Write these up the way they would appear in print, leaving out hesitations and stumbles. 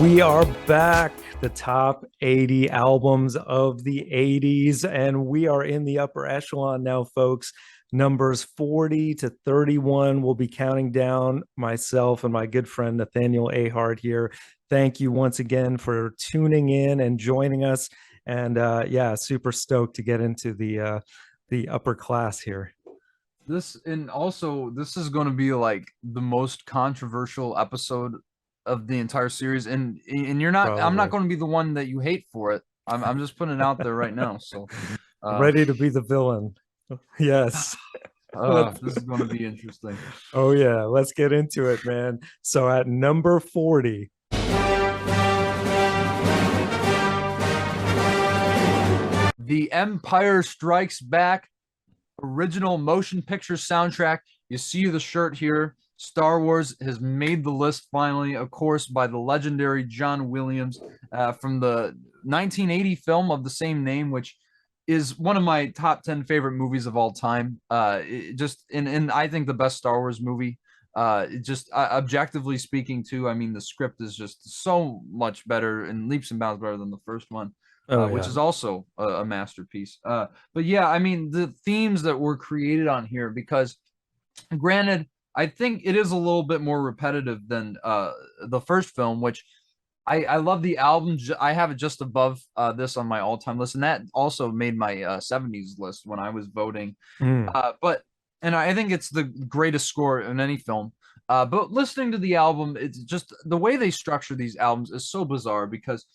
We are back, the top 80 albums of the 80s, and we are in the upper echelon now, folks. Numbers 40 to 31 will be counting down. Myself and my good friend Nathaniel Ahart here. Thank you once again for tuning in and joining us. And yeah, super stoked to get into the upper class here. This is going to be like the most controversial episode of the entire series, and I'm not Probably. going to be the one that you hate for it. I'm just putting it out there right now. So, uh, Ready to be the villain. Yes. this is going to be interesting. Oh yeah, let's get into it, man. So at number 40, The Empire Strikes Back original motion picture soundtrack. You see the shirt here. Star Wars has made the list finally, of course, by the legendary John Williams from the 1980 film of the same name, which is one of my top 10 favorite movies of all time. And I think the best Star Wars movie. Objectively speaking, too, I mean, the script is just so much better and leaps and bounds better than the first one. oh Which yeah, is also a masterpiece. But yeah, I mean, the themes that were created on here, because granted, I think it is a little bit more repetitive than the first film, which I love the album. I have it just above this on my all-time list, and that also made my 70s list when I was voting. mm, But and I think it's the greatest score in any film. But listening to the album, it's just the way they structure these albums is so bizarre because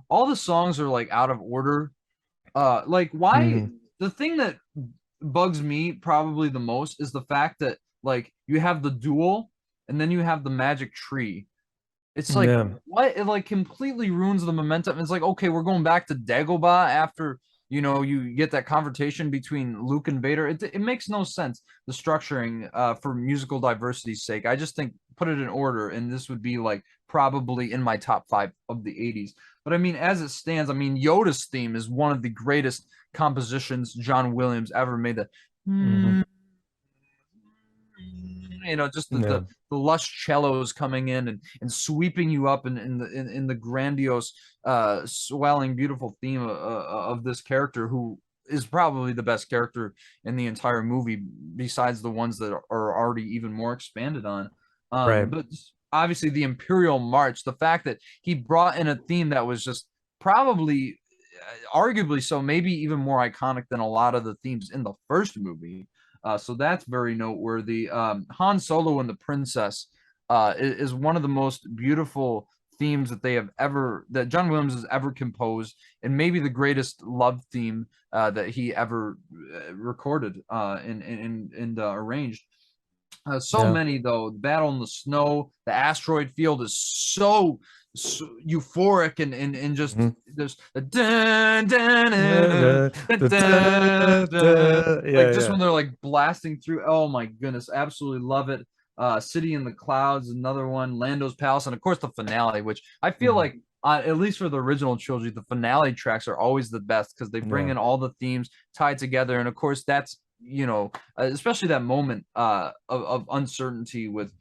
all the songs are like out of order. Like why mm, the thing that bugs me probably the most is the fact that like you have the duel and then you have the magic tree. It's like yeah, what it like completely ruins the momentum. It's like, okay, we're going back to Dagobah after you get that confrontation between Luke and Vader. It makes no sense, the structuring for musical diversity's sake. I just think put it in order, and this would be like probably in my top five of the 80s. But I mean, as it stands, I mean, Yoda's theme is one of the greatest compositions John Williams ever made. That mhm, just yeah, the lush cellos coming in and sweeping you up in the grandiose swelling beautiful theme of this character who is probably the best character in the entire movie besides the ones that are already even more expanded on. right, But obviously the Imperial March, the fact that he brought in a theme that was just probably arguably so maybe even more iconic than a lot of the themes in the first movie. So that's very noteworthy. Han Solo and the Princess is one of the most beautiful themes that John Williams has ever composed, and maybe the greatest love theme that he ever recorded and arranged. So yeah, many though. The battle in the snow, the asteroid field is so euphoric and just mhm. there's a dun, dun, Da, dun, da, dun, da, dun, da, dun. da. Yeah, Like just yeah, when they're like blasting through. Oh my goodness, absolutely love it. City in the Clouds, another one. Lando's Palace, and of course the finale, which I feel mhm, like at least for the original trilogy, the finale tracks are always the best because they bring yeah, in all the themes tied together, and of course that's especially that moment of uncertainty with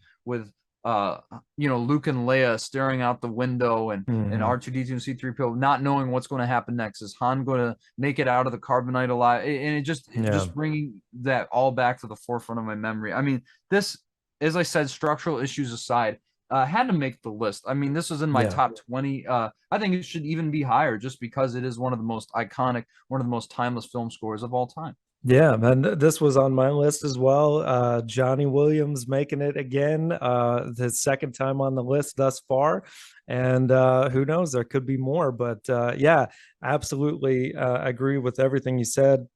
Luke and Leia staring out the window and mhm, R2D2 and C3PO not knowing what's going to happen next. Is Han going to make it out of the carbonite alive? And it just yeah, bringing that all back to the forefront of my memory. I mean, this, as I said, structural issues aside, had to make the list. I mean, this was in my yeah. top 20. I think it should even be higher just because it is one of the most iconic, one of the most timeless film scores of all time. Yeah, man, this was on my list as well. Johnny Williams making it again, the second time on the list thus far. And who knows, there could be more. But yeah, absolutely agree with everything you said.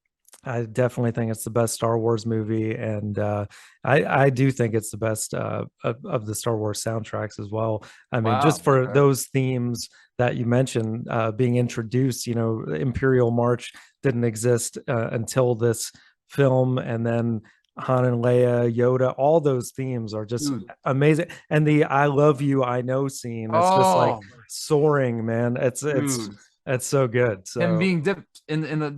I definitely think it's the best Star Wars movie, and I do think it's the best of the Star Wars soundtracks as well. I mean, just Wow. for Okay. those themes that you mentioned being introduced, Imperial March didn't exist until this film, and then Han and Leia, Yoda, all those themes are just Dude. amazing. And the "I love you, I know" scene, it's just like Oh, soaring, man. dude. It's so good. Him So being dipped in the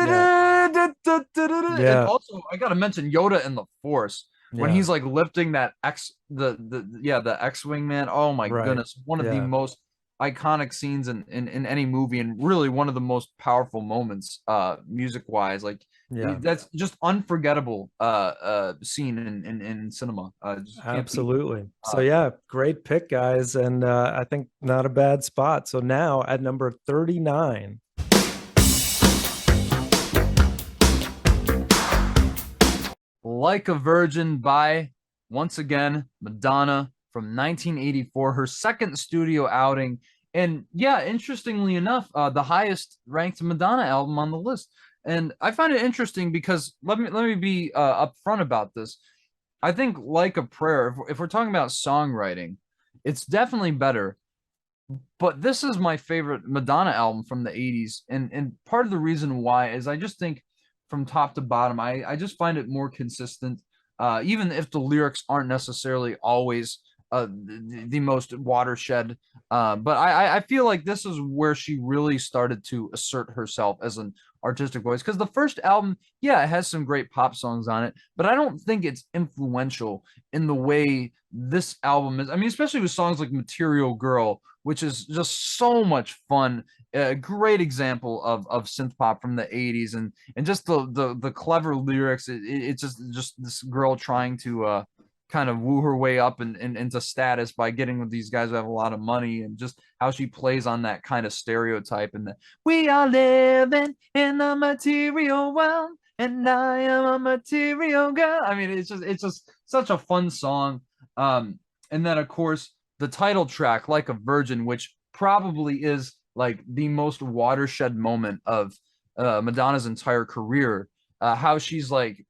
yeah, and yeah, also I gotta mention Yoda and the Force when yeah, he's like lifting that X the X-Wing, man. Oh my right, goodness. One of the yeah. most iconic scenes in any movie, and really one of the most powerful moments music wise. Like Yeah. that's just unforgettable scene in cinema. Just can't beat. Absolutely. So Uh, yeah, great pick, guys, and I think not a bad spot. So now at number 39, Like a Virgin by, once again, Madonna from 1984, her second studio outing. And yeah, interestingly enough, the highest ranked Madonna album on the list. And I find it interesting because let me be upfront about this. I think Like a Prayer, if we're talking about songwriting, it's definitely better. But this is my favorite Madonna album from the 80s. And part of the reason why is I just think from top to bottom, I just find it more consistent. Even if the lyrics aren't necessarily always the most watershed. But I feel like this is where she really started to assert herself as an artistic voice. Because the first album, yeah, it has some great pop songs on it, but I don't think it's influential in the way this album is. I mean, especially with songs like Material Girl, which is just so much fun. A great example of synth pop from the 80s, and just the clever lyrics. It's just this girl trying to kind of woo her way up and into status by getting with these guys who have a lot of money, and just how she plays on that kind of stereotype, and that we are living in the material world and I am a material girl. I mean, it's just such a fun song. And then of course the title track, Like a Virgin, which probably is like the most watershed moment of Madonna's entire career. How she's like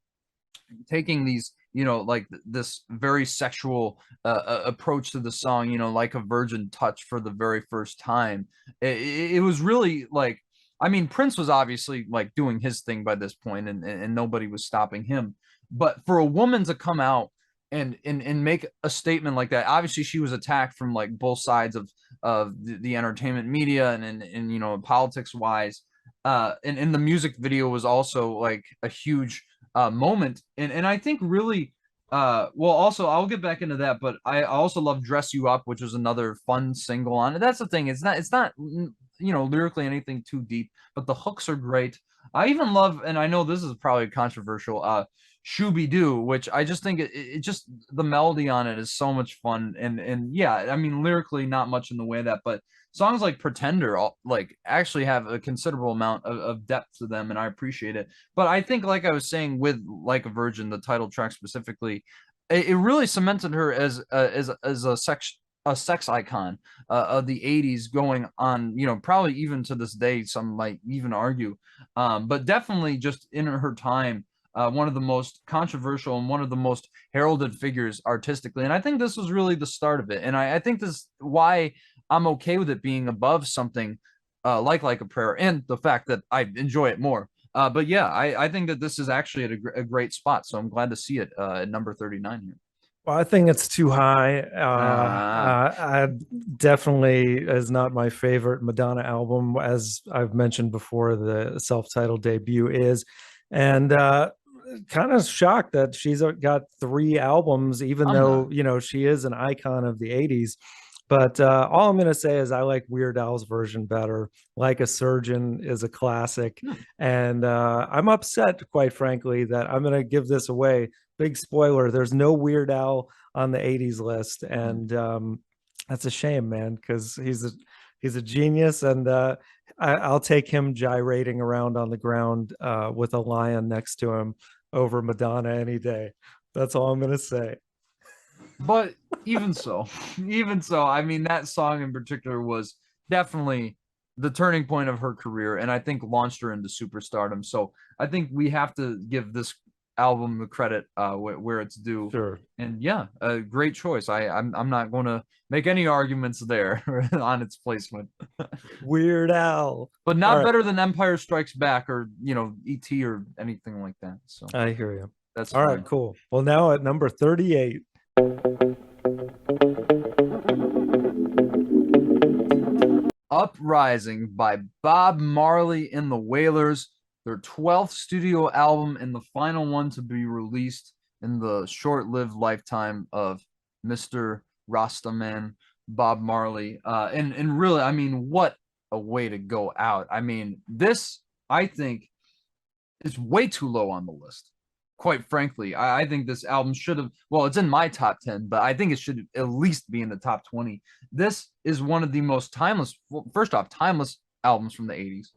taking these, like this very sexual approach to the song, like a virgin touch for the very first time. It was really like, I mean, Prince was obviously like doing his thing by this point, and nobody was stopping him. But for a woman to come out and make a statement like that, obviously she was attacked from like both sides of the entertainment media and politics wise. And the music video was also like a huge moment. And I think really, well, also I'll get back into that, but I also love Dress You Up, which was another fun single on it. That's the thing. It's not lyrically anything too deep, but the hooks are great. I even love, and I know this is probably controversial, Shooby Doo, which I just think it just, the melody on it is so much fun. And yeah, I mean, lyrically not much in the way of that, but songs like Pretender like actually have a considerable amount of depth to them, and I appreciate it. But I think, like I was saying with Like a Virgin, the title track specifically, it really cemented her as a sex icon of the 80s, going on, probably even to this day, some might even argue. But definitely just in her time, one of the most controversial and one of the most heralded figures artistically. And I think this was really the start of it. And I think this is why I'm okay with it being above something like a prayer, and the fact that I enjoy it more. But yeah, I think that this is actually at a great spot. So I'm glad to see it at number 39 here. well, I think it's too high. Ah, I definitely is not my favorite Madonna album, as I've mentioned before. The self-titled debut is, and kind of shocked that she's got three albums, even I'm not. though she is an icon of the '80s. But all I'm going to say is I like Weird Al's version better. Like a Surgeon is a classic. Hmm. And I'm upset, quite frankly, that I'm going to give this away. Big spoiler, there's no Weird Al on the 80s list. And that's a shame, man, because he's a genius. And I'll take him gyrating around on the ground with a lion next to him over Madonna any day. That's all I'm going to say. But even so, even so, I mean, that song in particular was definitely the turning point of her career, and I think launched her into superstardom. So I think we have to give this album the credit where it's due. Sure. And yeah, a great choice. I'm not going to make any arguments there on its placement, Weird Al. but All not right. better than Empire Strikes Back or E.T. or anything like that. So I hear you. that's All right, fine. cool. Well, now at number 38, Uprising by Bob Marley and the Wailers, their 12th studio album and the final one to be released in the short lived lifetime of Mr. Rastaman. Bob Marley. And really, I mean, what a way to go out. I mean, this I think is way too low on the list. Quite frankly, I think this album should have, well, it's in my top 10, but I think it should at least be in the top 20. This is one of the most timeless, well, first off, timeless albums from the 80s.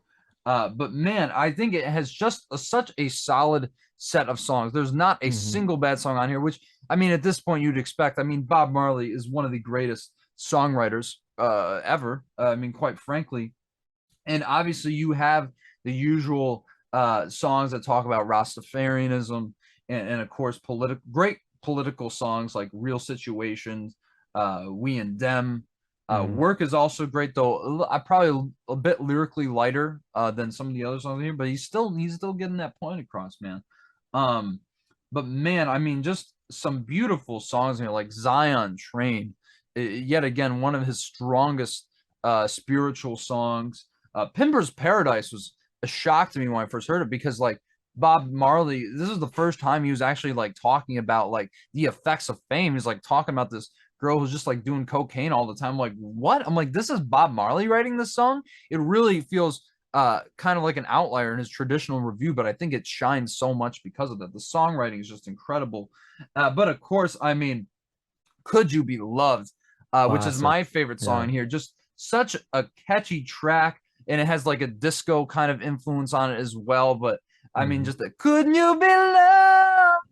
But man, I think it has just such a solid set of songs. There's not a Mhm. single bad song on here, which I mean, at this point, you'd expect. I mean, Bob Marley is one of the greatest songwriters ever. I mean, quite frankly, and obviously you have the usual songs that talk about Rastafarianism, and of course great political songs like Real Situations, We and Them. Mhm. Work is also great though. I probably a bit lyrically lighter than some of the other songs here, but he's still getting that point across, man. Um, but man, I mean, just some beautiful songs here like Zion Train. Yet again, one of his strongest spiritual songs. Pimber's Paradise was a shock to me when I first heard it because like Bob Marley, this is the first time he was actually like talking about like the effects of fame. He's like talking about this girl who's just like doing cocaine all the time. I'm like, what? I'm like, this is Bob Marley writing this song? It really feels kind of like an outlier in his traditional review, but I think it shines so much because of that. The songwriting is just incredible. But of course, I mean, Could You Be Loved, which is Classic. my favorite song Yeah. in here. Just such a catchy track, and it has like a disco kind of influence on it as well. But I mean, Mhm. just the Couldn't You Be Loved?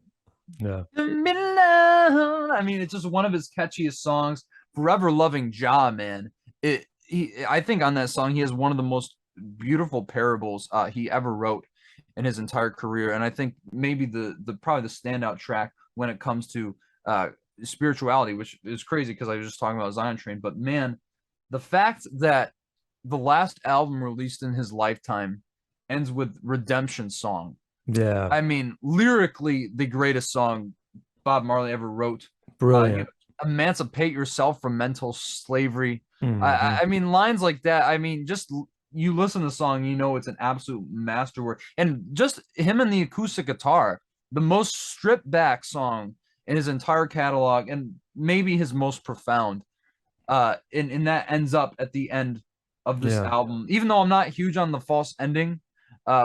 Yeah. Be loved. I mean, it's just one of his catchiest songs. Forever Loving Jah, man. I think on that song he has one of the most beautiful parables he ever wrote in his entire career, and I think maybe the probably the standout track when it comes to uh, spirituality, which is crazy because I was just talking about Zion Train. But man, the fact that the last album released in his lifetime ends with Redemption Song. Yeah. I mean, lyrically, the greatest song Bob Marley ever wrote. You Brilliant. emancipate yourself from mental slavery. Mhm. I mean, lines like that. I mean, just you listen to the song, you know it's an absolute masterwork. And just him and the acoustic guitar, the most stripped back song in his entire catalog, and maybe his most profound. And that ends up at the end of this Yeah. album. Even though I'm not huge on the false ending,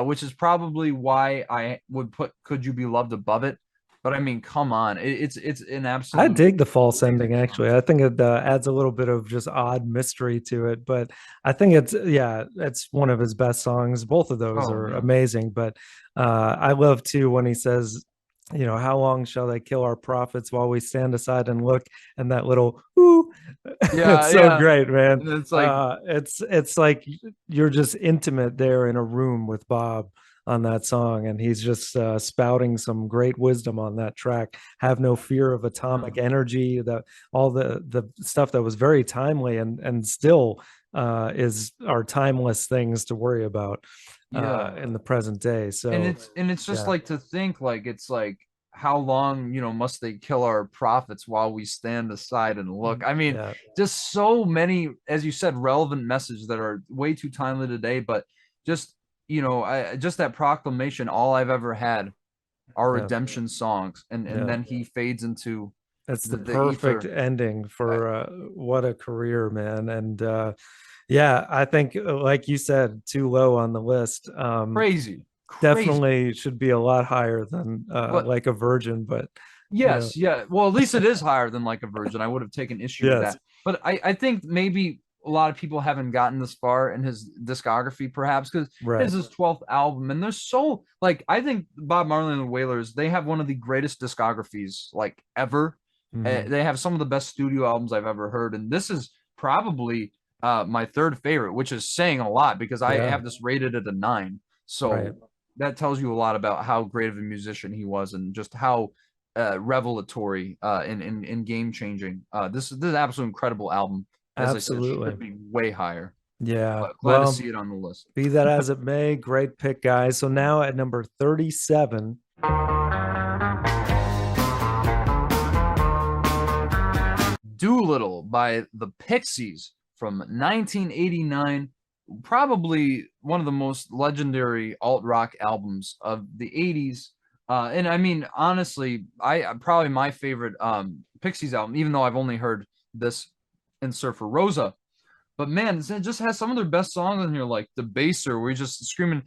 which is probably why I would put "Could You Be Loved" above it. But I mean, come on, it's an I absolute dig the false amazing ending song. actually. I think it adds a little bit of just odd mystery to it, but I think it's yeah, it's one of his best songs. Both of those Oh are man, amazing, but I love too when he says, you know, how long shall they kill our prophets while we stand aside and look? And that little ooh, it's yeah, so yeah. great, man. And it's like, It's like you're just intimate there in a room with Bob on that song, and he's just spouting some great wisdom on that track. Have no fear of atomic mm, energy. That all the stuff that was very timely and still is are timeless things to worry about yeah. in the present day. And So it's just yeah, like to think like it's like how long must they kill our prophets while we stand aside and look. I mean, yeah, just so many, as you said, relevant messages that are way too timely today, but just just that proclamation, all I've ever had are yeah, redemption songs, and yeah. then he fades into It's the the perfect ether. ending Uh, for what a career, man. And yeah, I think, like you said, too low on the list. Crazy, crazy. Definitely should be a lot higher than But like a virgin, but you know, yes, yeah. Well, at least it is higher than Like a Virgin. I would have taken issue with yes, that. But I think maybe a lot of people haven't gotten this far in his discography, perhaps, because right. it's his 12th album. And there's so like I think Bob Marley and the Wailers, they have one of the greatest discographies like ever. Hmm. They have some of the best studio albums I've ever heard. And this is probably my third favorite, which is saying a lot because I Yeah, have this rated at a 9. right. So that tells you a lot about how great of a musician he was and just how revelatory and game changing. This is an absolute incredible album. As I said, Absolutely. should be way higher. Yeah. But glad to Well, see it on the list. be that as it may, great pick, guys. So now at number 37, Doolittle by the Pixies from 1989. Probably one of the most legendary alt rock albums of the 80s. And I mean, honestly, I probably my favorite Pixies album, even though I've only heard this and Surfer Rosa. But man, it just has some of their best songs in here, like The Baser, where he's just screaming,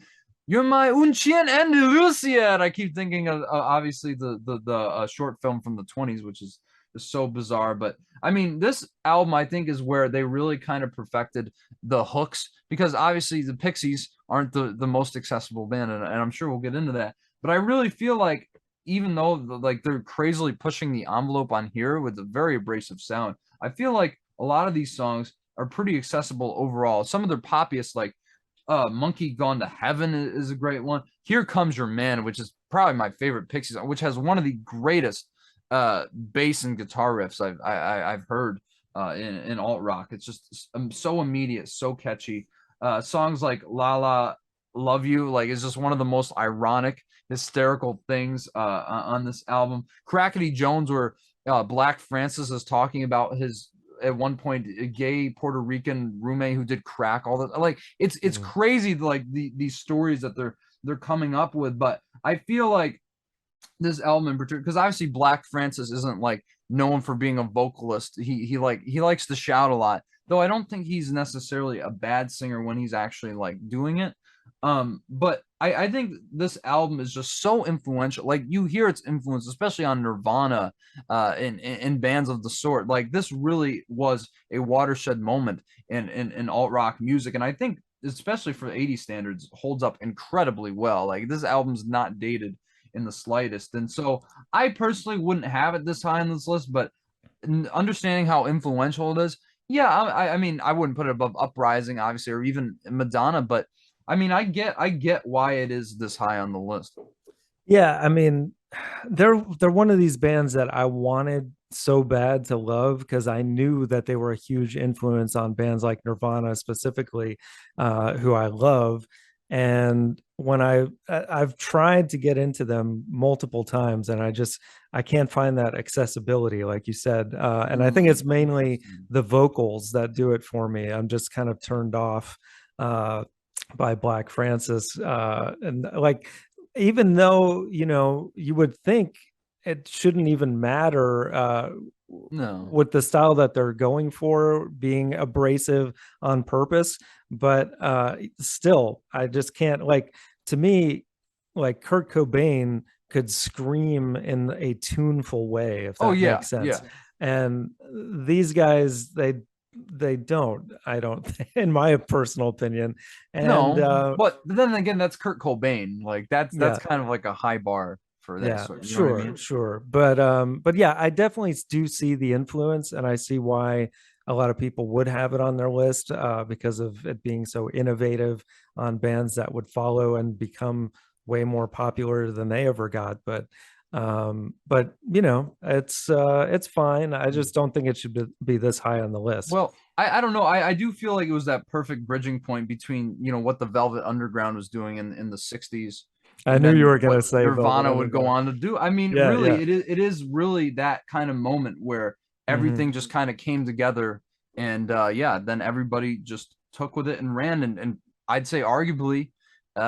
"You're my Unchien and Lucia." I keep thinking of obviously the short film from the 20s, which is so bizarre. But I mean, this album I think is where they really kind of perfected the hooks, because obviously the Pixies aren't the most accessible band, and I'm sure we'll get into that. But I really feel like even though like they're crazily pushing the envelope on here with a very abrasive sound, I feel like a lot of these songs are pretty accessible overall. Some of their poppiest, like Monkey Gone to Heaven is a great one. Here Comes Your Man, which is probably my favorite Pixies, which has one of the greatest bass and guitar riffs I've heard in alt rock. It's just so immediate, so catchy. Songs like La La Love You, like, is just one of the most ironic, hysterical things on this album. Crackety Jones, where Black Francis is talking about his at one point a gay Puerto Rican roommate who did crack, all that. Like, it's crazy, like these stories that they're coming up with. But I feel like this album in particular, because obviously Black Francis isn't like known for being a vocalist. He likes to shout a lot, though I don't think he's necessarily a bad singer when he's actually like doing it. But I think this album is just so influential. Like, you hear its influence, especially on Nirvana, in bands of the sort. Like, this really was a watershed moment in alt rock music, and I think especially for 80 standards holds up incredibly well. Like, this album's not dated in the slightest, and so I personally wouldn't have it this high on this list, but understanding how influential it is, yeah, I mean, I wouldn't put it above Uprising, obviously, or even Madonna, but I mean, I get why it is this high on the list. Yeah, I mean, they're one of these bands that I wanted so bad to love because I knew that they were a huge influence on bands like Nirvana specifically, who I love. And when I've tried to get into them multiple times, and I can't find that accessibility, like you said. And I think it's mainly the vocals that do it for me. I'm just kind of turned off by Black Francis, and like, even though, you would think it shouldn't even matter, No. with the style that they're going for being abrasive on purpose, but still, I just can't, like, to me, like, Kurt Cobain could scream in a tuneful way, if Oh that yeah, makes sense. yeah. And these guys, they don't, I don't, in my personal opinion. And No, but then again, that's Kurt Cobain. Like, that's yeah, kind of like a high bar for that yeah, sort. You know what I sure, mean? sure. But yeah, I definitely do see the influence, and I see why a lot of people would have it on their list, because of it being so innovative on bands that would follow and become way more popular than they ever got. But it's fine. I just don't think it should be this high on the list. Well, I don't know. I do feel like it was that perfect bridging point between, what the Velvet Underground was doing in the 60s, I and knew you then were what gonna say Velvet Nirvana would go Underground. on to do. I mean, Yeah, really, yeah. it is really that kind of moment where Hmm. everything just kind of came together, and yeah, then everybody just took with it and ran, and I'd say arguably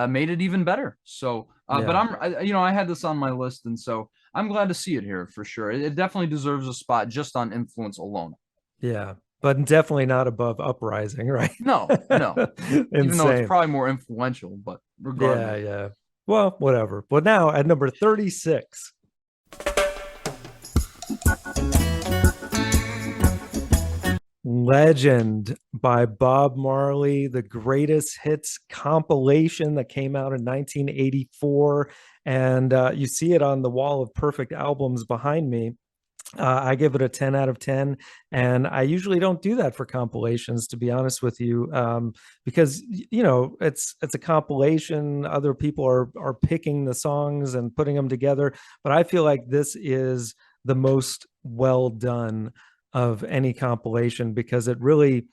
made it even better. So, but Yeah, I had this on my list, and so I'm glad to see it here for sure. It definitely deserves a spot just on influence alone. yeah. But definitely not above Uprising, right? No, no, even though it's Insane. probably more influential, but Yeah, regardless. yeah. Well, whatever. But now at number 36, Legend by Bob Marley, the greatest hits compilation that came out in 1984. And you see it on the wall of perfect albums behind me. I give it a 10 out of 10. And I usually don't do that for compilations, to be honest with you, because, it's a compilation. Other people are picking the songs and putting them together. But I feel like this is the most well done of any compilation because it really,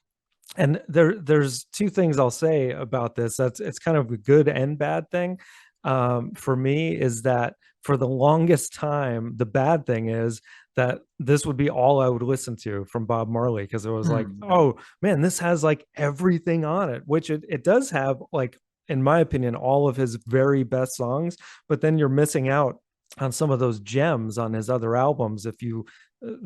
and there's two things I'll say about this. It's kind of a good and bad thing. For me, is that for the longest time, the bad thing is that this would be all I would listen to from Bob Marley because it was like, Hmm. oh man, this has like everything on it, which it does have, like, in my opinion, all of his very best songs. But then you're missing out on some of those gems on his other albums if you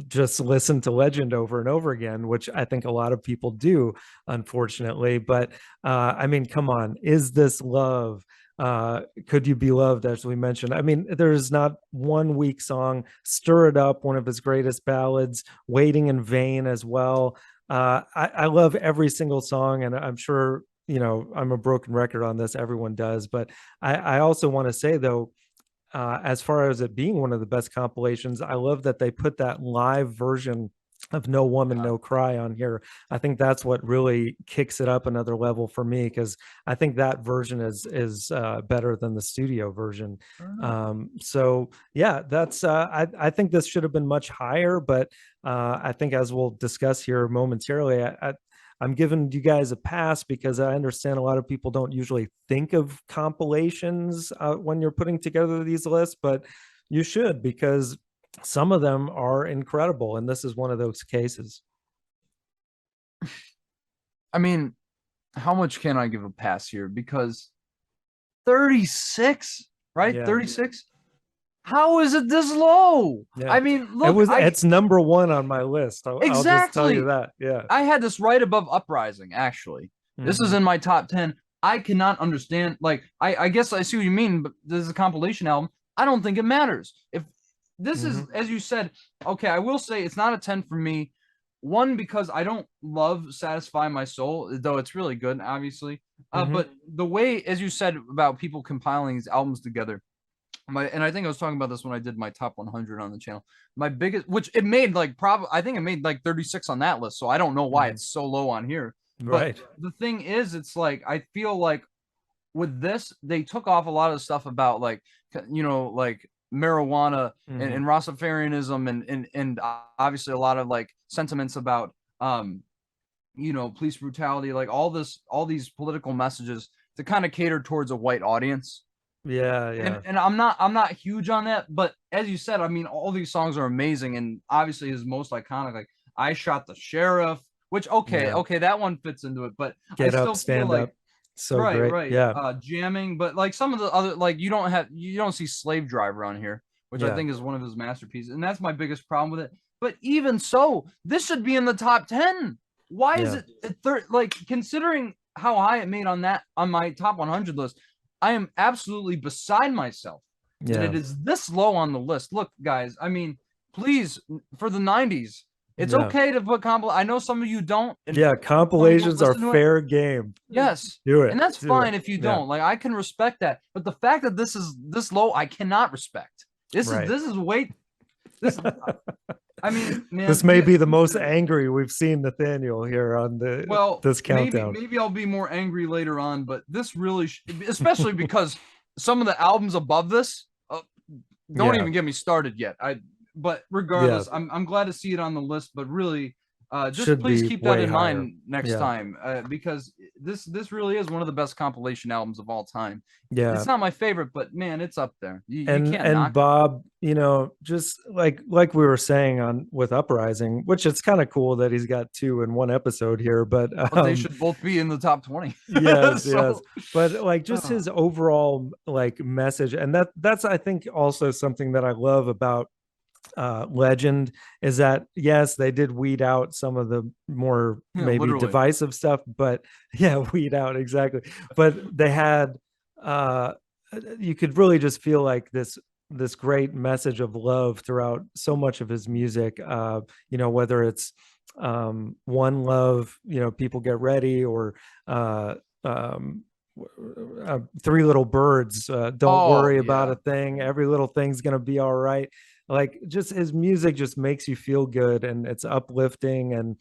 just listen to Legend over and over again, which I think a lot of people do, unfortunately. But I mean, come on, is this love? Could you be loved? As we mentioned, I mean, there's not one weak song. Stir It Up, one of his greatest ballads. Waiting in Vain as well. I love every single song, and I'm sure I'm a broken record on this. Everyone does, but I also want to say though, as far as it being one of the best compilations, I love that they put that live version of No Woman, No Cry on here. I think that's what really kicks it up another level for me, because I think that version is better than the studio version. So yeah, that's I think this should have been much higher, but I think, as we'll discuss here momentarily, I'm giving you guys a pass because I understand a lot of people don't usually think of compilations when you're putting together these lists, but you should, because some of them are incredible, and this is one of those cases. I mean, how much can I give a pass here? Because 36, right? Yeah. 36. How is it this low? Yeah. I mean, look, it's number one on my list. I'll just tell you that. Yeah. I had this right above Uprising, actually. This is in my top 10. I cannot understand. Like, I guess I see what you mean, but this is a compilation album. I don't think it matters. If this is, as you said, okay, I will say it's not a 10 for me. One, because I don't love Satisfy My Soul, though it's really good, obviously. But the way, as you said, about people compiling these albums together, and I think I was talking about this when I did my top 100 on the channel. My biggest, which it made like I think it made like 36 on that list, so I don't know why it's so low on here. Right. But the thing is, it's like I feel like with this, they took off a lot of stuff about like like marijuana and Rastafarianism and obviously a lot of like sentiments about police brutality, like all these political messages to kind of cater towards a white audience. Yeah. And I'm not huge on that, but as you said, I mean, all these songs are amazing, and obviously his most iconic, like I Shot the Sheriff, which okay, that one fits into it, but Get I still Up, Stand feel Up. So great. Yeah. Jamming, but like some of the other, like you don't see Slave Driver on here, which I think is one of his masterpieces, and that's my biggest problem with it. But even so, this should be in the top 10. Why is it like, considering how high it made on my top 100 list? I am absolutely beside myself that it is this low on the list. Look, guys, I mean, please, for the 90s, it's okay to put I know some of you don't. Compilations are fair game. Yes. Do it. And that's fine if you don't. Like, I can respect that. But the fact that this is this low, I cannot respect. This is way. I mean, man, this may be the most angry we've seen Nathaniel here on this countdown. Maybe I'll be more angry later on, but this really, especially because some of the albums above this, don't even get me started yet. But regardless, I'm glad to see it on the list. But really, just please keep that in mind next time, because this really is one of the best compilation albums of all time. Yeah, it's not my favorite, but man, it's up there. You can't knock Bob, just like we were saying with Uprising, which it's kind of cool that he's got two in one episode here, but they should both be in the top 20. Yes. But like just his overall like message, and that's I think also something that I love about Legend, is that yes, they did weed out some of the more maybe divisive stuff, but weed out, exactly. But they had you could really just feel like this great message of love throughout so much of his music, whether it's One Love, People Get Ready, or Three Little Birds, Don't Worry About a Thing, Every Little Thing's Gonna Be All Right. Like, just his music just makes you feel good, and it's uplifting, and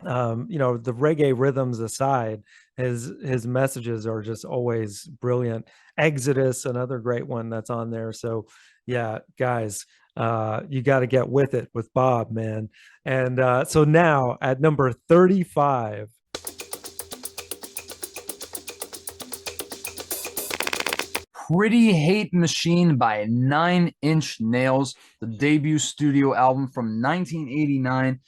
the reggae rhythms aside, his messages are just always brilliant. Exodus, another great one that's on there. So yeah, guys, you got to get with it with Bob, man. And so now at number 35, Pretty Hate Machine by Nine Inch Nails, the debut studio album from 1989.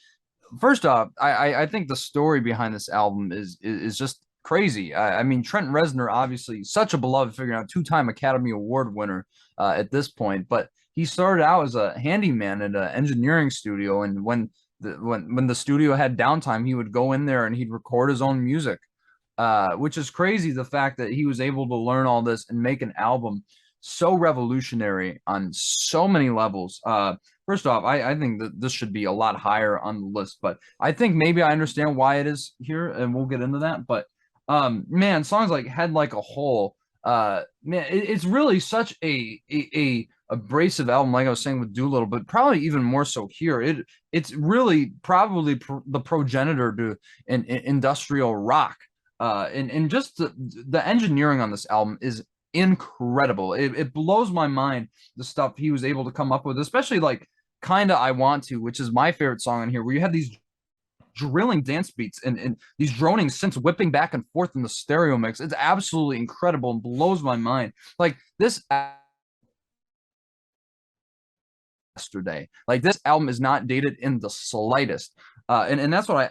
First off, I think the story behind this album is just crazy. I mean, Trent Reznor, obviously such a beloved figure, now two-time Academy Award winner at this point, but he started out as a handyman at an engineering studio, and when the studio had downtime, he would go in there and he'd record his own music, which is crazy. The fact that he was able to learn all this and make an album so revolutionary on so many levels. First off, I think that this should be a lot higher on the list, but I think maybe I understand why it is here, and we'll get into that. But man, songs like Head Like a Hole, man, it's really such a abrasive album, like I was saying with Doolittle, but probably even more so here. It's really probably the progenitor to industrial rock. And just the engineering on this album is incredible. It blows my mind the stuff he was able to come up with, especially like Kinda I Want To, which is my favorite song on here, where you have these drilling dance beats and these droning synths whipping back and forth in the stereo mix. It's absolutely incredible and blows my mind. Like this yesterday. Like this album is not dated in the slightest. And that's why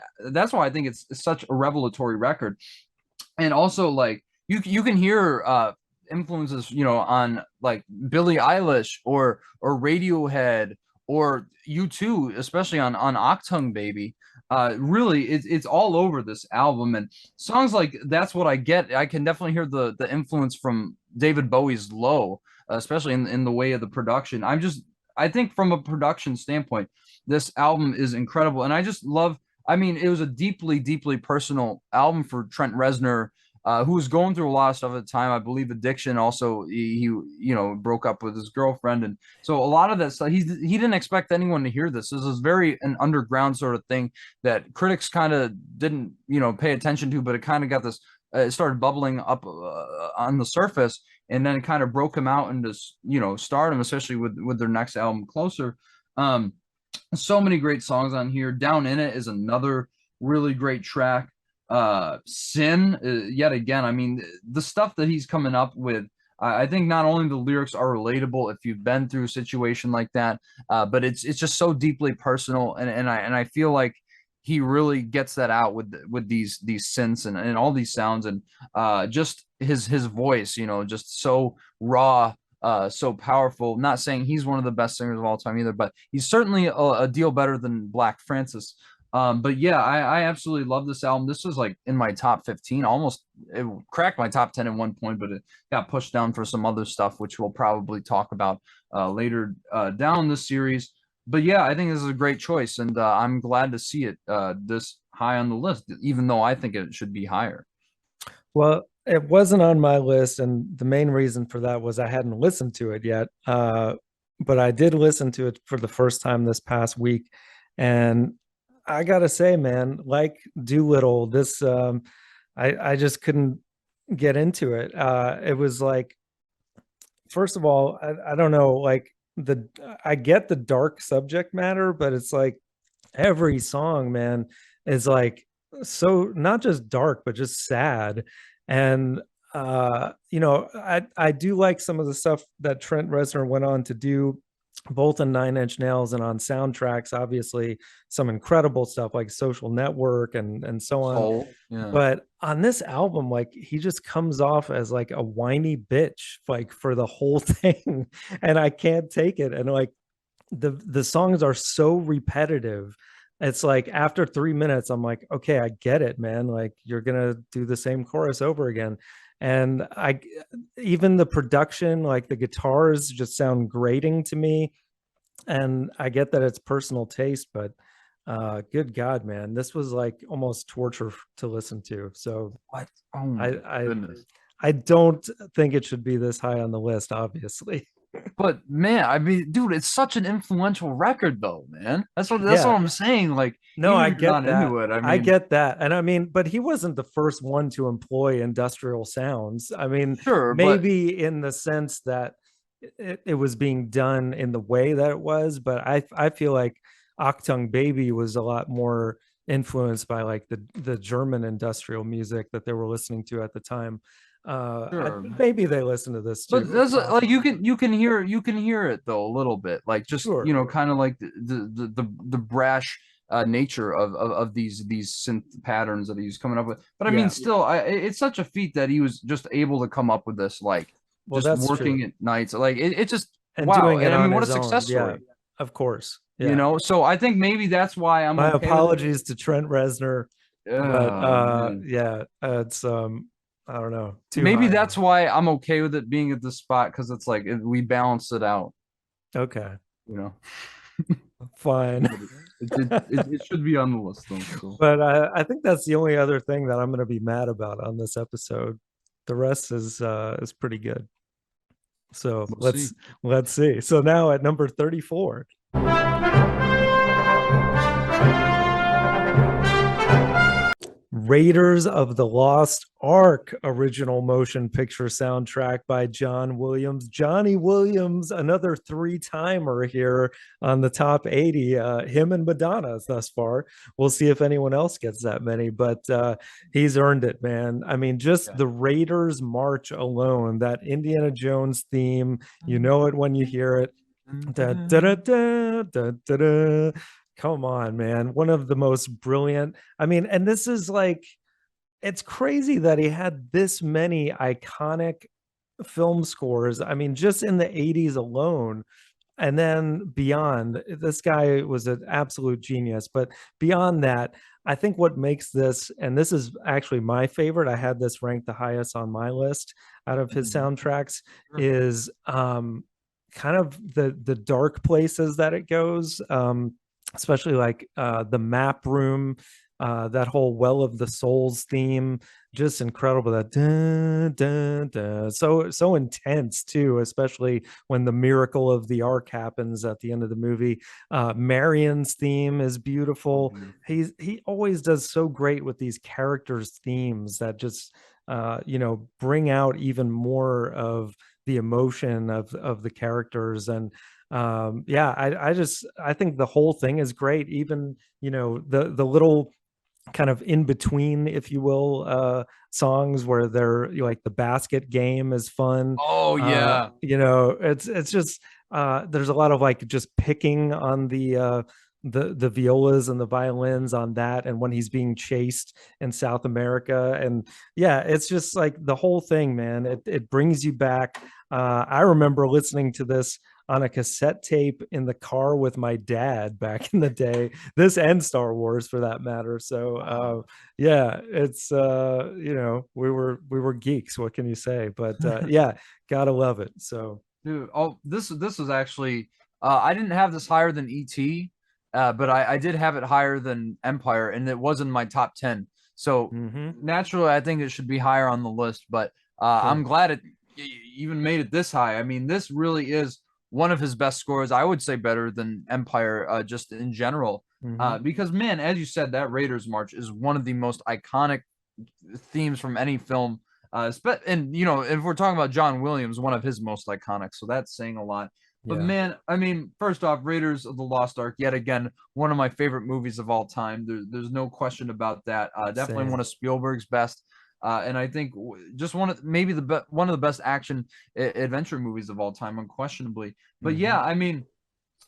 I think it's such a revelatory record. And also like you can hear influences, you know, on like Billie Eilish or Radiohead or U2, especially on Octung Baby. Really, it's all over this album, and songs like That's What I Get. I can definitely hear the influence from David Bowie's Low, especially in the way of the production. I think from a production standpoint, this album is incredible, and I just love. I mean, it was a deeply, deeply personal album for Trent Reznor, who was going through a lot of stuff at the time. I believe addiction. Also, he you know broke up with his girlfriend, and so a lot of that stuff. He didn't expect anyone to hear this. This was very an underground sort of thing that critics kind of didn't pay attention to, but it kind of got this. It started bubbling up on the surface, and then it kind of broke him out into stardom, especially with their next album, Closer. So many great songs on here. Down in It is another really great track. Sin, yet again, I mean, the stuff that he's coming up with, I think not only the lyrics are relatable if you've been through a situation like that, but it's just so deeply personal, and I feel like he really gets that out with these synths and all these sounds, and just his voice, just so raw, so powerful. Not saying he's one of the best singers of all time either, but he's certainly a deal better than Black Francis. But yeah, I absolutely love this album. This was like in my top 15, almost it cracked my top 10 at one point, but it got pushed down for some other stuff, which we'll probably talk about later down this series. But yeah, I think this is a great choice, and I'm glad to see it this high on the list, even though I think it should be higher. Well, it wasn't on my list, and the main reason for that was I hadn't listened to it yet. But I did listen to it for the first time this past week, and I gotta say, man, like Doolittle, this I just couldn't get into it. It was like, first of all, I don't know, like I get the dark subject matter, but it's like every song, man, is like so not just dark, but just sad. And I do like some of the stuff that Trent Reznor went on to do both in Nine Inch Nails and on soundtracks. Obviously, some incredible stuff like Social Network and so on. Soul, yeah. But on this album, like he just comes off as like a whiny bitch, like for the whole thing, and I can't take it. And like the songs are so repetitive. It's like after 3 minutes, I'm like, okay, I get it, man. Like you're gonna do the same chorus over again. And I even the production, like the guitars just sound grating to me. And I get that it's personal taste, but good God, man, this was like almost torture to listen to. So What? Oh my goodness. I don't think it should be this high on the list, obviously. But man, I mean, dude, it's such an influential record, though, man. That's what Yeah. I'm saying. Like, No, even I if you're get not that. into it, I I mean, get that. And I mean, but he wasn't the first one to employ industrial sounds. I mean, sure, but maybe in the sense that it was being done in the way that it was, but I feel like Achtung Baby was a lot more influenced by like the German industrial music that they were listening to at the time. sure. Maybe they listened to this too. But there's like you can hear it though a little bit, like just Sure. kind of like the brash nature of these synth patterns that he's coming up with. But I Yeah. mean, still, it's such a feat that he was just able to come up with this, like Well, just that's working true. at nights. Like it just and wow. doing it And I on mean, what a his own. success Yeah, story, of course. you Yeah. know? So I think maybe that's why I'm My okay with it. apologies to Trent Reznor, but Oh, man. yeah, it's I don't know, too Maybe high. that's why I'm okay with it being at this spot, because it's like we balance it out, Okay, you know. fine. But it should be on the list though. So But I think that's the only other thing that I'm going to be mad about on this episode. The rest is pretty good. So we'll see. let's see. So now at number 34. Raiders of the Lost Ark original motion picture soundtrack by John Williams. Johnny Williams, another three-timer here on the top 80. Him and Madonna thus far. We'll see if anyone else gets that many, but he's earned it, man. I mean, just Yeah. the Raiders march alone, that Indiana Jones theme, you know it when you hear it. Da, da, da, da, da, da, da. Come on, man. One of the most brilliant. I mean, and this is like, it's crazy that he had this many iconic film scores. I mean, just in the 80s alone, and then beyond, this guy was an absolute genius. But beyond that, I think what makes this, and this is actually my favorite, I had this ranked the highest on my list out of his soundtracks, Sure. is kind of the dark places that it goes, especially like the map room, that whole Well of the Souls theme, just incredible. That dun, dun, dun. So intense too, especially when the miracle of the ark happens at the end of the movie. Marion's theme is beautiful. He always does so great with these characters' themes that just bring out even more of the emotion of the characters. And yeah, I think the whole thing is great. Even the little kind of in between, if you will, songs where they're like the basket game is fun. Oh yeah. It's just there's a lot of like just picking on the violas and the violins on that, and when he's being chased in South America. And yeah, it's just like the whole thing, man. It brings you back. I remember listening to this on a cassette tape in the car with my dad back in the day, this and Star Wars for that matter. So yeah, it's we were geeks, what can you say? But yeah, gotta love it. So Dude, oh, this was actually I didn't have this higher than ET, but I did have it higher than Empire, and it was in my top 10. So naturally, I think it should be higher on the list. But I'm cool. glad it even made it this high. I mean, this really is one of his best scores. I would say better than Empire, just in general. Because man, as you said, that Raiders March is one of the most iconic themes from any film. And if we're talking about John Williams, one of his most iconic, so that's saying a lot. But Yeah. man, I mean, first off, Raiders of the Lost Ark, yet again, one of my favorite movies of all time. There's no question about that. Definitely Same. one of Spielberg's best. And I think just maybe one of the best action adventure movies of all time, unquestionably. But yeah, I mean,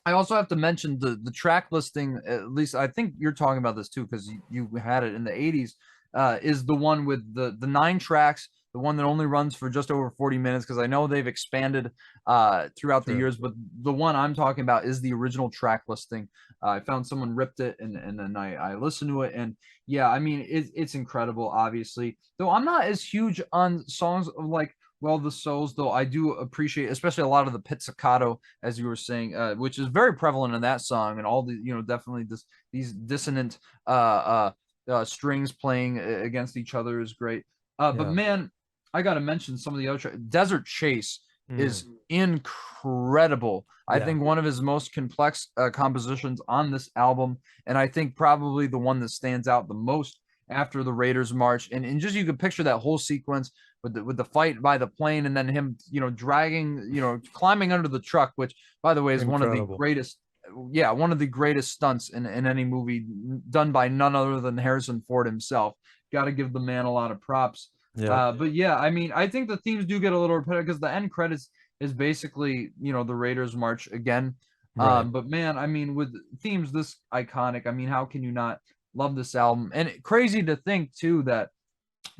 I also have to mention the track listing. At least I think you're talking about this too, because you had it in the 80s. Is the one with the 9 tracks, the one that only runs for just over 40 minutes, because I know they've expanded throughout the years, but the one I'm talking about is the original track listing. I found someone ripped it, and then I listened to it, and yeah, I mean it's incredible. Obviously, though I'm not as huge on songs of like Well the Souls, though I do appreciate, especially a lot of the pizzicato, as you were saying, which is very prevalent in that song, and all the definitely these dissonant strings playing against each other is great. But Yeah. man, I gotta mention some of the other Desert Chase is Mm. incredible. I Yeah. think one of his most complex compositions on this album, and I think probably the one that stands out the most after the Raiders March. And just you could picture that whole sequence with the fight by the plane, and then him dragging, climbing under the truck, which by the way is one of the Incredible. greatest, yeah, one of the greatest stunts in any movie, done by none other than Harrison Ford himself. Got to give the man a lot of props. Yeah. But yeah, I mean, I think the themes do get a little repetitive, because the end credits is basically the Raiders March again. Right. But man, I mean, with themes this iconic, I mean, how can you not love this album? And crazy to think too that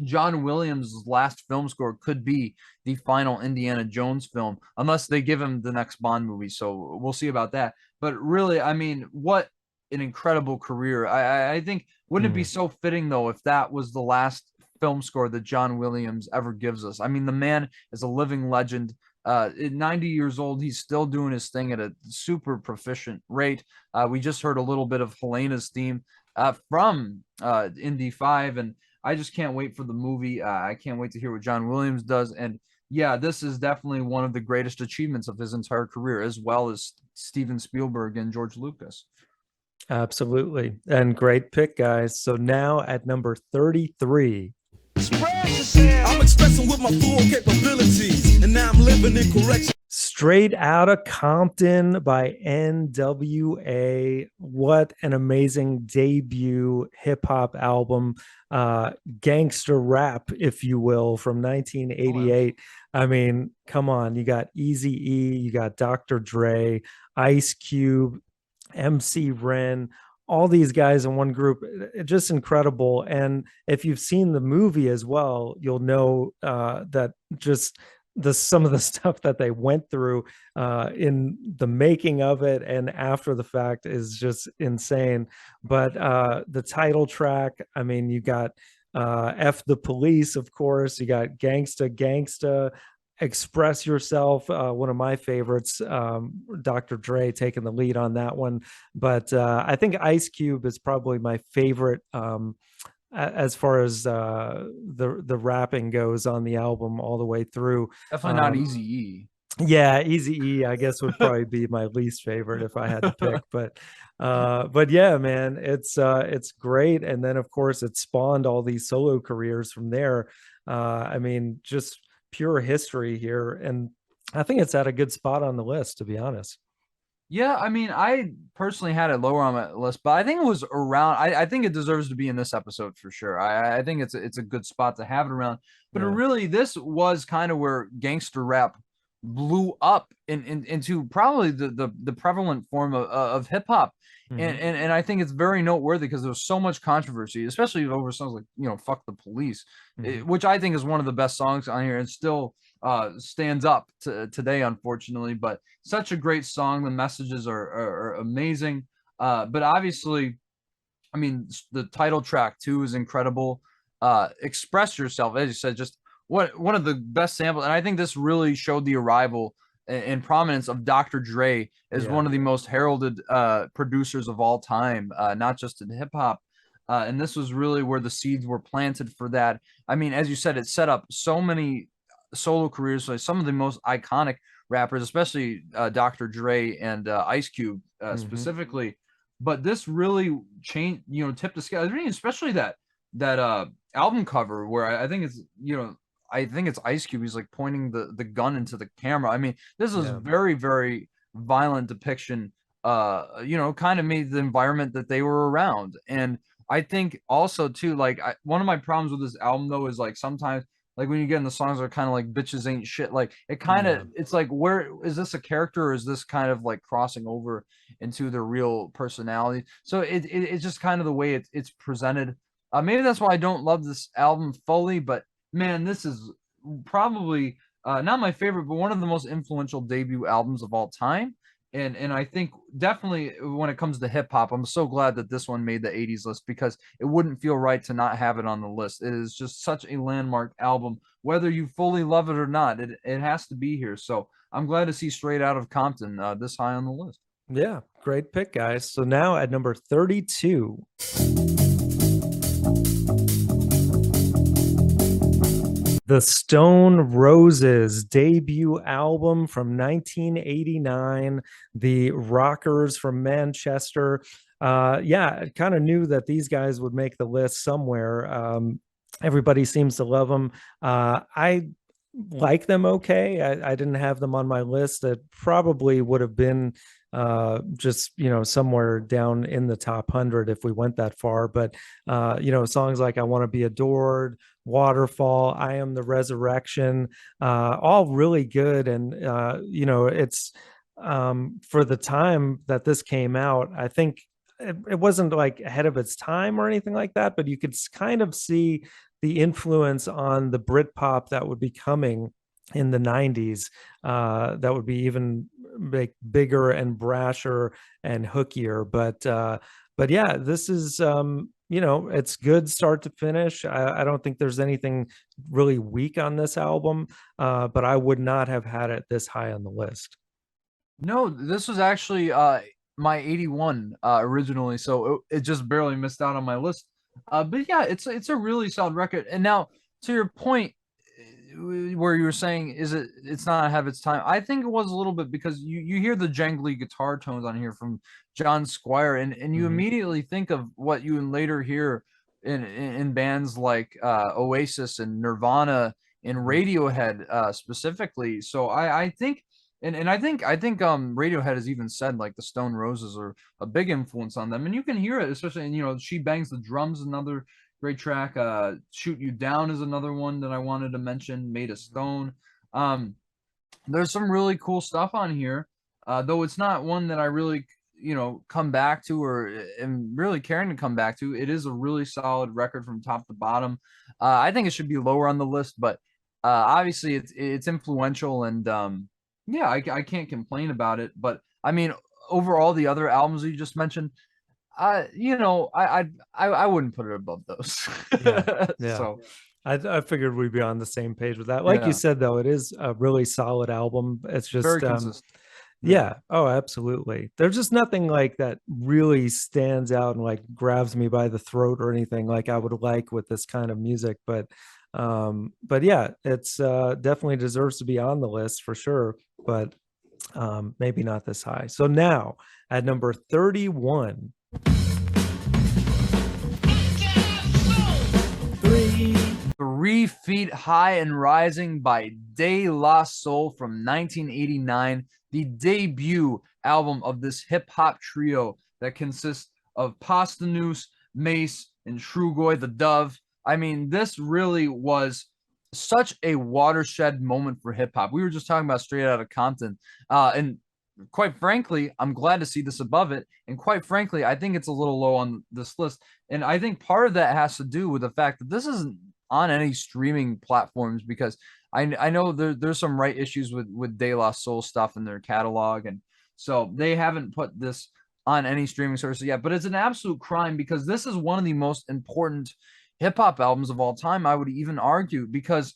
John Williams' last film score could be the final Indiana Jones film, unless they give him the next Bond movie. So we'll see about that. But really, I mean, what an incredible career. I think, wouldn't it be Mm. so fitting though if that was the last film score that John Williams ever gives us? I mean, the man is a living legend. At 90 years old, he's still doing his thing at a super proficient rate. We just heard a little bit of Helena's theme from Indy 5, and I just can't wait for the movie. I can't wait to hear what John Williams does. And yeah, this is definitely one of the greatest achievements of his entire career, as well as Steven Spielberg and George Lucas. Absolutely. And great pick, guys. So now at number 33, I'm expressing with my full capabilities, and now I'm living in correction. Straight Outta Compton by NWA. What an amazing debut hip hop album, gangster rap, if you will, from 1988. I mean, come on, you got Easy E, you got Dr. Dre, Ice Cube, MC Ren, all these guys in one group. Just incredible. And if you've seen the movie as well, you'll know that just some of the stuff that they went through in the making of it and after the fact is just insane. But the title track, I mean, you got F the Police, of course, you got Gangsta Gangsta, Express Yourself, one of my favorites. Dr. Dre taking the lead on that one, but I think Ice Cube is probably my favorite as far as the rapping goes on the album all the way through. Definitely not Easy E. Yeah, Easy E, I guess, would probably be my least favorite if I had to pick. But yeah, man, it's great. And then of course it spawned all these solo careers from there. I mean, just pure history here. And I think it's at a good spot on the list, to be honest. Yeah, I mean, I personally had it lower on my list, but I think it was around. I think it deserves to be in this episode for sure. I think it's a good spot to have it around. But it Yeah. really, this was kind of where gangster rap blew up into probably the prevalent form of hip hop. And, Mhm. and I think it's very noteworthy because there was so much controversy, especially over songs like, "Fuck the Police," Mhm. which I think is one of the best songs on here, and still stands up to today, unfortunately. But such a great song. The messages are amazing. But obviously, I mean, the title track too is incredible. Express Yourself, as you said, just what one of the best samples. And I think this really showed the arrival and prominence of Dr. Dre as Yeah. one of the most heralded producers of all time, not just in hip hop. And this was really where the seeds were planted for that. I mean, as you said, it set up so many solo careers. So some of the most iconic rappers, especially Dr. Dre and Ice Cube Mhm. specifically. But this really changed, tipped the scale. I mean, especially that album cover where I think I think it's Ice Cube. He's like pointing the gun into the camera. I mean, this is Yeah. very, very violent depiction. Kind of made the environment that they were around. And I think also too, like one of my problems with this album though is like sometimes like when you get in the songs are kind of like bitches ain't shit. Like it kind of Yeah. it's like where is this a character or is this kind of like crossing over into their real personality? So it's just kind of the way it's presented. Maybe that's why I don't love this album fully, but man, this is probably not my favorite, but one of the most influential debut albums of all time. And I think definitely when it comes to hip hop, I'm so glad that this one made the 80s list because it wouldn't feel right to not have it on the list. It is just such a landmark album. Whether you fully love it or not, it has to be here. So I'm glad to see Straight Out of Compton this high on the list. Yeah. Great pick, guys. So now at number 32, the Stone Roses debut album from 1989, the rockers from Manchester. Yeah, I kind of knew that these guys would make the list somewhere. Everybody seems to love them. I like them okay. I didn't have them on my list. That probably would have been just somewhere down in the top 100 if we went that far. But songs like "I Want to Be Adored," "Waterfall," "I Am the Resurrection," all really good. And it's for the time that this came out, I think it wasn't like ahead of its time or anything like that, but you could kind of see the influence on the Britpop that would be coming in the 90s, that would be even bigger and brasher and hookier. But yeah, this is it's good start to finish. I don't think there's anything really weak on this album, but I would not have had it this high on the list. No, this was actually my 81 originally, so it just barely missed out on my list. But yeah, it's a really solid record. And now to your point, where you were saying it's not ahead of its time. I think it was a little bit because you hear the jangly guitar tones on here from John Squire, and you immediately think of what you later hear in bands like Oasis and Nirvana and Radiohead specifically. So I think and I think Radiohead has even said like the Stone Roses are a big influence on them, and you can hear it, especially in She Bangs the Drums, another great track. Shoot You Down is another one that I wanted to mention. Made of Stone. There's some really cool stuff on here, though it's not one that I really come back to or am really caring to come back to. It is a really solid record from top to bottom. I think it should be lower on the list, but obviously it's influential, and yeah, I can't complain about it. But I mean, overall, the other albums you just mentioned, I wouldn't put it above those. Yeah. So I figured we'd be on the same page with that. Like you said, though, it is a really solid album. It's just very consistent. yeah. Oh, absolutely. There's just nothing like that really stands out and like grabs me by the throat or anything like I would like with this kind of music. But yeah, it's definitely deserves to be on the list for sure, but maybe not this high. So now at number 31. 3 Feet High and Rising by De La Soul from 1989, the debut album of this hip hop trio that consists of Posdnuos, Mace, and Trugoy the Dove. I mean, this really was such a watershed moment for hip hop. We were just talking about Straight Outta Compton, and quite frankly, I'm glad to see this above it. And quite frankly, I think it's a little low on this list. And I think part of that has to do with the fact that this isn't on any streaming platforms, because I know there's some right issues with De La Soul stuff in their catalog, and so they haven't put this on any streaming sources yet. But it's an absolute crime, because this is one of the most important hip hop albums of all time, I would even argue, because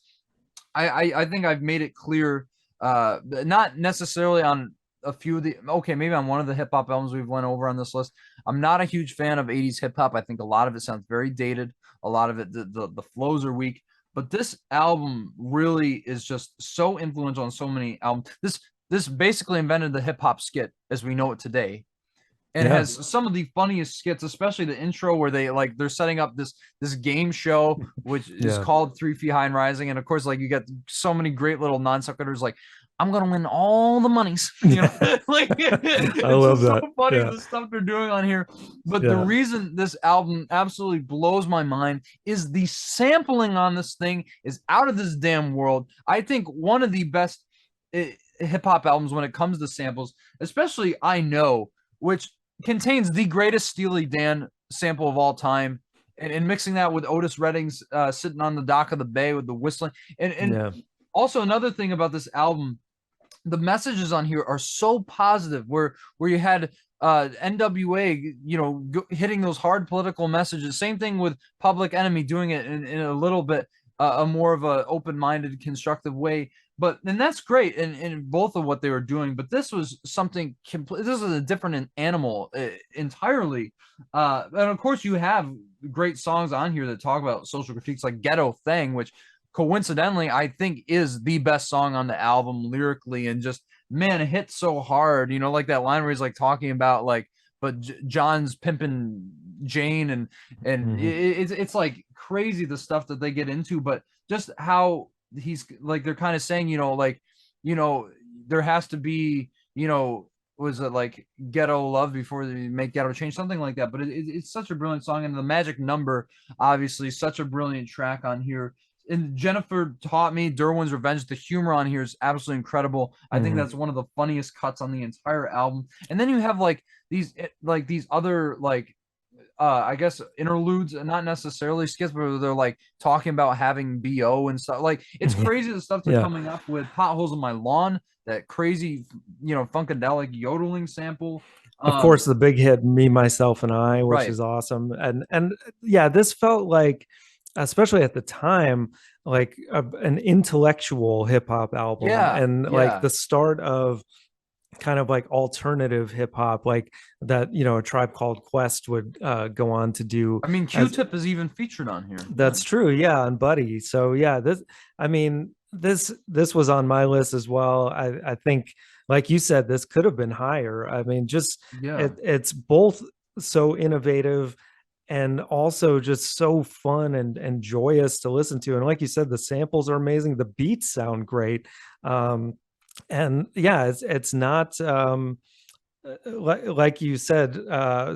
I think I've made it clear, not necessarily on a few of the maybe on one of the hip hop albums we've went over on this list. I'm not a huge fan of 80s hip hop. I think a lot of it sounds very dated. A lot of it, the flows are weak. But this album really is just so influential on so many albums. This basically invented the hip hop skit as we know it today, and has some of the funniest skits, especially the intro where they're setting up this game show which is called 3 Feet High and Rising, and of course like you get so many great little non sequiturs like, I'm gonna win all the monies. Like I love that. So funny the stuff they're doing on here. But the reason this album absolutely blows my mind is the sampling on this thing is out of this damn world. I think one of the best hip hop albums when it comes to samples, especially I Know, which contains the greatest Steely Dan sample of all time. And mixing that with Otis Redding's sitting on the dock of the bay with the whistling. And also another thing about this album, the messages on here are so positive, where you had NWA, hitting those hard political messages. Same thing with Public Enemy, doing it in a little bit a more of a open-minded, constructive way. And that's great in both of what they were doing. But this was something complete. This is a different animal entirely. And of course, you have great songs on here that talk about social critiques, like Ghetto Thang, which coincidentally I think is the best song on the album lyrically, and just, man, it hits so hard. Like that line where he's like talking about like, but John's pimping Jane, and it's like crazy the stuff that they get into, but just how he's like, they're kind of saying, there has to be, was it like ghetto love before they make ghetto change, something like that. But it's such a brilliant song, and the Magic Number, obviously such a brilliant track on here. and Jennifer taught me Derwin's Revenge. The humor on here is absolutely incredible. I think Mhm. that's one of the funniest cuts on the entire album. And then you have like these other like I guess interludes, and not necessarily skits, but they're like talking about having BO and stuff. Like it's crazy the stuff they're Yeah. coming up with. Potholes in My Lawn, that crazy, funkadelic yodeling sample. Of course, the big hit, Me, Myself, and I, which Right. is awesome. And yeah, this felt like, especially at the time, like an intellectual hip hop album, Yeah, and like yeah. the start of kind of like alternative hip hop, like that, A Tribe Called Quest would go on to do. I mean, as Q-Tip is even featured on here. That's true, yeah, and Buddy. So yeah, this was on my list as well. I think, like you said, this could have been higher. I mean, just Yeah. it's both so innovative and also just so fun and joyous to listen to. And like you said, the samples are amazing. The beats sound great. And yeah, it's not like you said,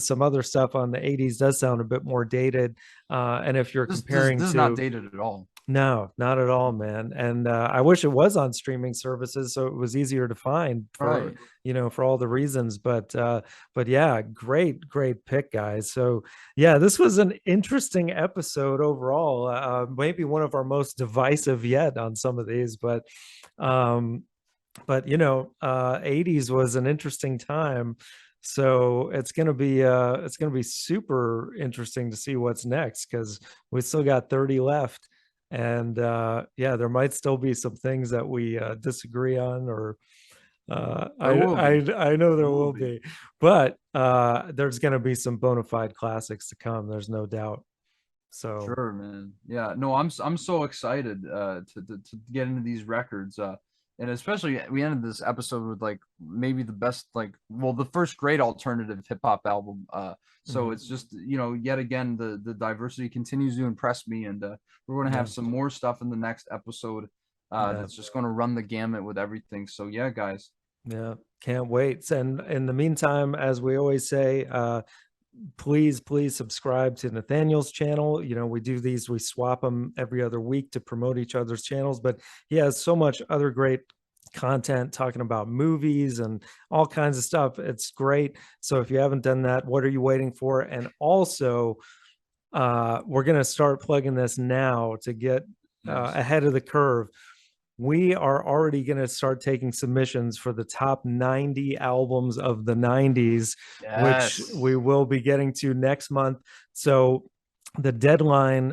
some other stuff on the 80s does sound a bit more dated. And if you're This comparing is not dated at all. no, not at all, man. And I wish it was on streaming services so it was easier to find for Right. for all the reasons. But yeah, great pick, guys. So yeah, this was an interesting episode overall. Maybe one of our most divisive yet on some of these, um, but 80s was an interesting time. So it's gonna be super interesting to see what's next, because we still got 30 left. And yeah, there might still be some things that we disagree on, or There will be. I know there There will will be. be, but there's going to be some bona fide classics to come. There's no doubt. So Sure, man. Yeah, no, I'm so excited to get into these records. And especially we ended this episode with like maybe the best, like, well, the first great alternative hip hop album. So Mhm. it's just, yet again the diversity continues to impress me, and we're gonna have Yeah. some more stuff in the next episode. Yeah. That's just gonna run the gamut with everything. So yeah, guys. Yeah, can't wait. And in the meantime, as we always say, please subscribe to Nathaniel's channel. We do these, we swap them every other week to promote each other's channels, but he has so much other great content talking about movies and all kinds of stuff. It's great. So if you haven't done that, what are you waiting for? And also, we're going to start plugging this now to get Nice. ahead of the curve. We are already going to start taking submissions for the top 90 albums of the 90s, which Yes. we will be getting to next month. So the deadline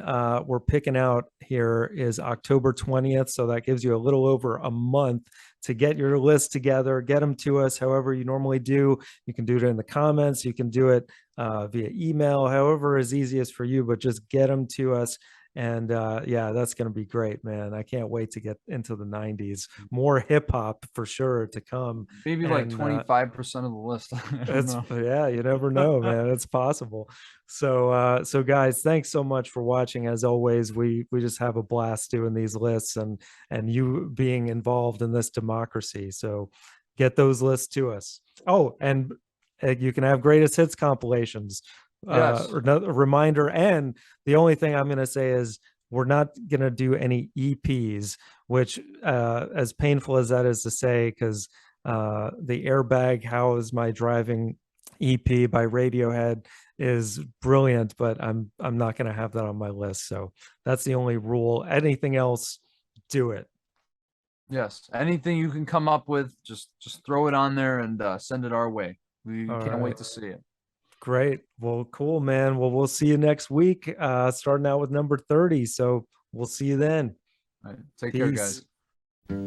we're picking out here is October 20th. So that gives you a little over a month to get your list together, get them to us however you normally do. You can do it in the comments, you can do it via email, however is easiest for you, but just get them to us. And yeah, that's going to be great, man. I can't wait to get into the 90s. More hip hop for sure to come. Maybe like And 25% of the list. I don't it's know. yeah, you never know, man. It's possible. So guys, thanks so much for watching. As always, we just have a blast doing these lists, and you being involved in this democracy. So get those lists to us. Oh, and you can have greatest hits compilations. Yes. Or a reminder. And the only thing I'm going to say is we're not going to do any EPs, which as painful as that is to say, because the Airbag How Is My Driving EP by Radiohead is brilliant, but I'm not going to have that on my list. So that's the only rule. Anything else, do it. Yes. Anything you can come up with, just throw it on there and send it our way. We All can't right. wait to see it. Great. Well, cool, man. Well, we'll see you next week, starting out with number 30. So we'll see you then. All right. Take care, Peace. guys.